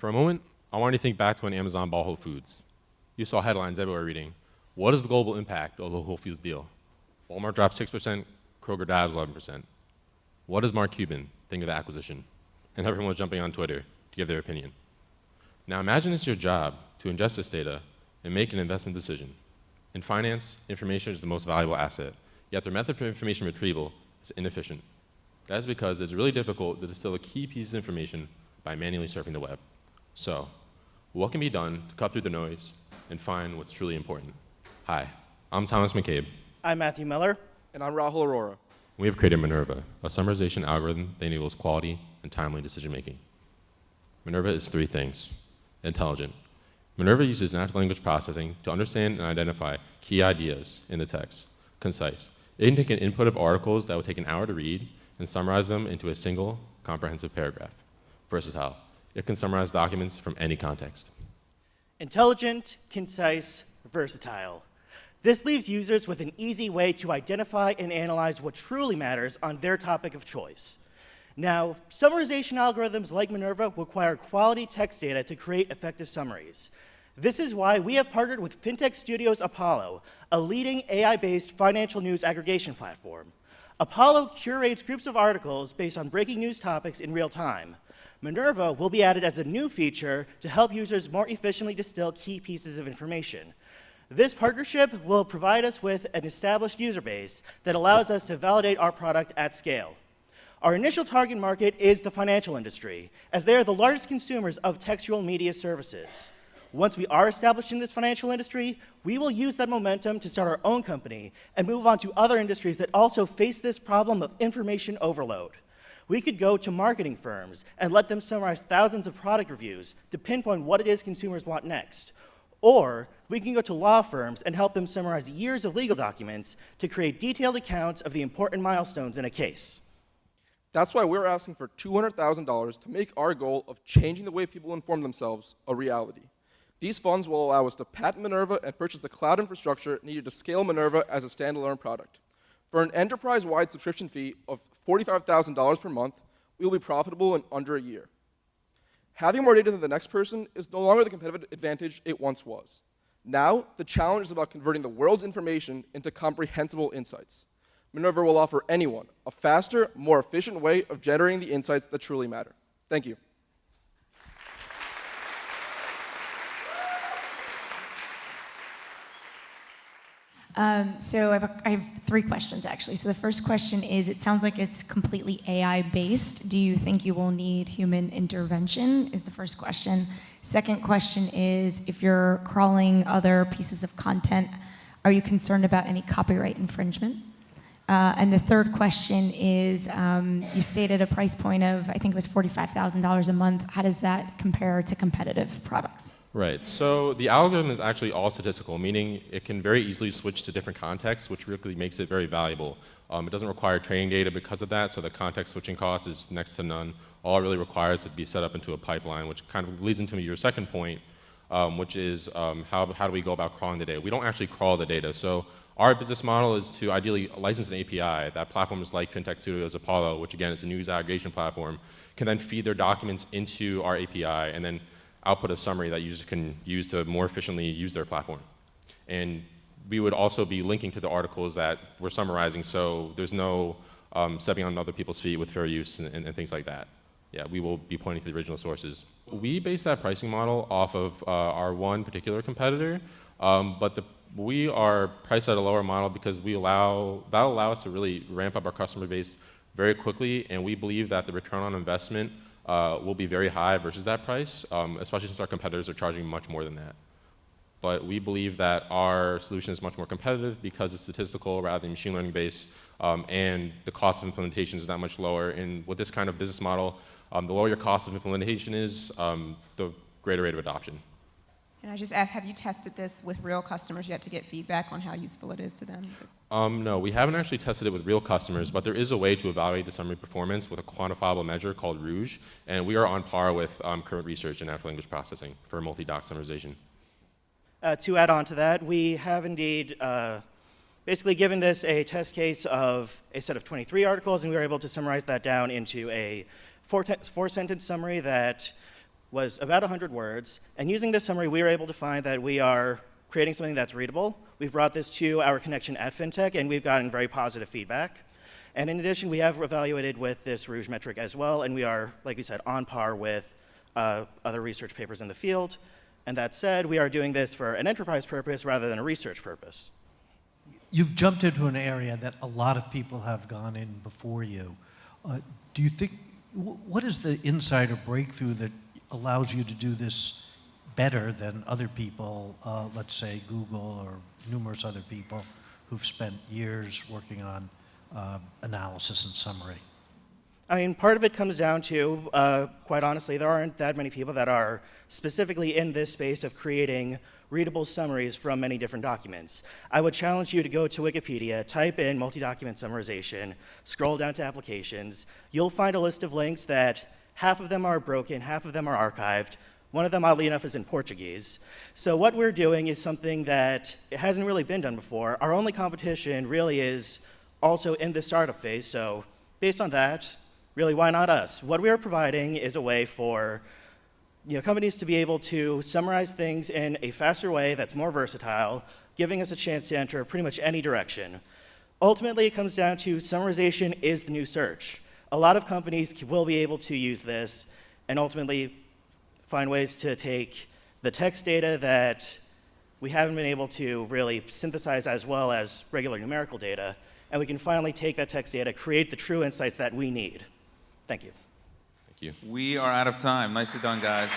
For a moment, I want you to think back to when Amazon bought Whole Foods. You saw headlines everywhere reading, what is the global impact of the Whole Foods deal? Walmart dropped 6%, Kroger dives 11%. What does Mark Cuban think of the acquisition? And everyone was jumping on Twitter to give their opinion. Now imagine it's your job to ingest this data and make an investment decision. In finance, information is the most valuable asset, yet their method for information retrieval is inefficient. That is because it's really difficult to distill a key piece of information by manually surfing the web. So, what can be done to cut through the noise and find what's truly important? Hi, I'm Thomas McCabe. I'm Matthew Miller. And I'm Rahul Arora. We have created MNRVA, a summarization algorithm that enables quality and timely decision making. MNRVA is three things. Intelligent. MNRVA uses natural language processing to understand and identify key ideas in the text. Concise. It can take an input of articles that would take an hour to read and summarize them into a single, comprehensive paragraph. Versatile. It can summarize documents from any context. Intelligent, concise, versatile. This leaves users with an easy way to identify and analyze what truly matters on their topic of choice. Now, summarization algorithms like MNRVA require quality text data to create effective summaries. This is why we have partnered with FinTech Studios Apollo, a leading AI-based financial news aggregation platform. Apollo curates groups of articles based on breaking news topics in real time. MNRVA will be added as a new feature to help users more efficiently distill key pieces of information. This partnership will provide us with an established user base that allows us to validate our product at scale. Our initial target market is the financial industry, as they are the largest consumers of textual media services. Once we are established in this financial industry, we will use that momentum to start our own company and move on to other industries that also face this problem of information overload. We could go to marketing firms and let them summarize thousands of product reviews to pinpoint what it is consumers want next. Or we can go to law firms and help them summarize years of legal documents to create detailed accounts of the important milestones in a case. That's why we're asking for $200,000 to make our goal of changing the way people inform themselves a reality. These funds will allow us to patent MNRVA and purchase the cloud infrastructure needed to scale MNRVA as a standalone product. For an enterprise-wide subscription fee of $45,000 per month, we will be profitable in under a year. Having more data than the next person is no longer the competitive advantage it once was. Now, the challenge is about converting the world's information into comprehensible insights. MNRVA will offer anyone a faster, more efficient way of generating the insights that truly matter. Thank you. So I have three questions, actually. So the first question is, it sounds like it's completely AI-based. Do you think you will need human intervention, is the first question. Second question is, if you're crawling other pieces of content, are you concerned about any copyright infringement? And the third question is, you stated a price point of, I think it was $45,000 a month. How does that compare to competitive products? Right, so the algorithm is actually all statistical, meaning it can very easily switch to different contexts, which really makes it very valuable. It doesn't require training data because of that, so the context switching cost is next to none. All it really requires is to be set up into a pipeline, which kind of leads into your second point, which is how do we go about crawling the data? We don't actually crawl the data. So our business model is to ideally license an API. That platform is like FinTech Studios Apollo, which again is a news aggregation platform, can then feed their documents into our API and then output a summary that users can use to more efficiently use their platform. And we would also be linking to the articles that we're summarizing, so there's no stepping on other people's feet with fair use and things like that. Yeah, we will be pointing to the original sources. We base that pricing model off of our one particular competitor, but we are priced at a lower model because that'll allow us to really ramp up our customer base very quickly, and we believe that the return on investment will be very high versus that price, especially since our competitors are charging much more than that. But we believe that our solution is much more competitive because it's statistical rather than machine learning based, and the cost of implementation is that much lower. And with this kind of business model, the lower your cost of implementation is, the greater rate of adoption. Can I just ask, have you tested this with real customers yet to get feedback on how useful it is to them? No, we haven't actually tested it with real customers, but there is a way to evaluate the summary performance with a quantifiable measure called Rouge, and we are on par with current research in natural language processing for multi-doc summarization. To add on to that, we have indeed basically given this a test case of a set of 23 articles, and we were able to summarize that down into a four-sentence summary that was about 100 words, and using this summary, we were able to find that we are creating something that's readable. We've brought this to our connection at FinTech, and we've gotten very positive feedback. And in addition, we have evaluated with this Rouge metric as well, and we are, like we said, on par with other research papers in the field. And that said, we are doing this for an enterprise purpose rather than a research purpose. You've jumped into an area that a lot of people have gone in before you. Do you think, what is the insight or breakthrough that allows you to do this better than other people, let's say Google or numerous other people who've spent years working on analysis and summary? I mean, part of it comes down to, quite honestly, there aren't that many people that are specifically in this space of creating readable summaries from many different documents. I would challenge you to go to Wikipedia, type in multi-document summarization, scroll down to applications. You'll find a list of links that half of them are broken, half of them are archived. One of them, oddly enough, is in Portuguese. So what we're doing is something that hasn't really been done before. Our only competition really is also in the startup phase, so based on that, really, why not us? What we are providing is a way for companies to be able to summarize things in a faster way that's more versatile, giving us a chance to enter pretty much any direction. Ultimately, it comes down to summarization is the new search. A lot of companies will be able to use this and ultimately find ways to take the text data that we haven't been able to really synthesize as well as regular numerical data, and we can finally take that text data, create the true insights that we need. Thank you. Thank you. We are out of time. Nicely done, guys.